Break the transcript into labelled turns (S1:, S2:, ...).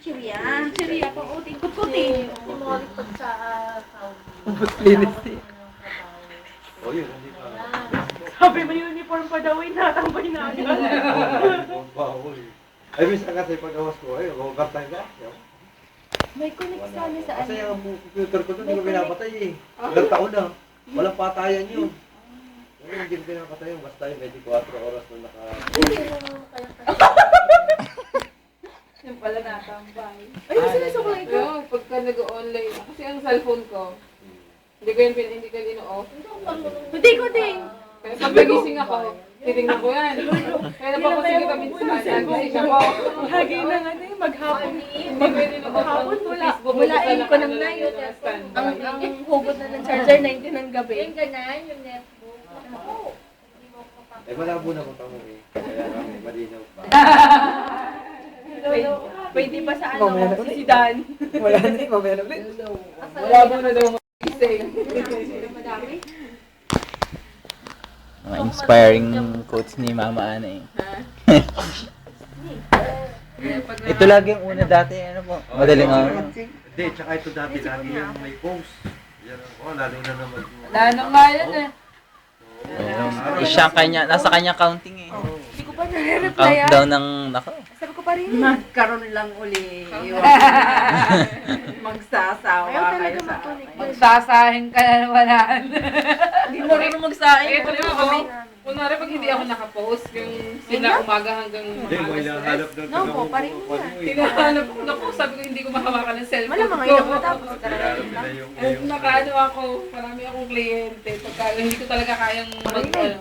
S1: Chiria pa, uting kut-kuting.
S2: Timorik pag sa
S3: Linis eh.
S4: O yun, hindi pa.
S1: Sabi mo uniform pa daw, natambay na agad.
S4: Ay, minsan kasi pag-awas ko, ay, overtime na.
S2: May connect sana sa
S4: Kasi yung computer ko doon, hindi ko pinapatay eh. Ilang taon na. Walang patayan yun. Kaya hindi ko pinapatay yun. Basta yung 24 oras na naka...
S5: Yung pala natambay.
S2: Ay, sinusukulay ko.
S5: Yung pagka nag-online, kasi ang cellphone ko, hindi ko ino-off.
S2: Hindi ko din.
S5: Kaya pag nagising ako, titingnan ko yan. Kaya napapasige kami sa nagising ako.
S1: Lagi na nga na maghapon.
S5: Hindi ko ino-off.
S1: Maghapon wala.
S2: Wala in ko ng 9. Ang hugot na ng charger 9 ng gabi.
S6: Yung ganyan, yung netbook.
S4: Eh, malabo na mo tamo eh. Kaya kami, malinaw pa.
S1: Pwede ba sa
S3: Mamaya na
S1: ano?
S3: ulit.
S1: Si Dan.
S3: Wala na eh, mamaya na ulit.
S5: Wala mo na daw magising.
S2: Madami.
S7: Mga inspiring quotes ni Mama Ana eh. Ito lagi yung una dati, ano po? Madaling araw.
S4: Hindi, tsaka ito dati lagi yung may post. Yan ako, lalo na naman.
S5: Lalo nga yan eh.
S7: Siya kanya, nasa kanya counting eh.
S2: Hindi ko pa nare-reply.
S7: Countdown ng, nako.
S2: Sabi ko pa rin.
S1: Magkaroon lang uli. Magsasawa
S2: Ayaw talaga
S1: kayo sa
S2: mag-connect.
S5: Magsasahin ka na naman.
S1: Hindi mo rin magsaing.
S5: Eh, talaga ako. Kunwari pag hindi ako nakapost, yung sila umaga hanggang
S4: Hindi, mo hinahanap ng
S2: No, po, pa rin yan.
S5: tinahanap ko, naku, sabi ko hindi ko makawakan ng cellphone
S2: Malamang
S5: ko.
S2: ngayon matapos.
S4: Hinahanap nila yung...
S5: Nakaano ako, marami akong kliyente. Pagka hindi ko talaga kayang mag, ano,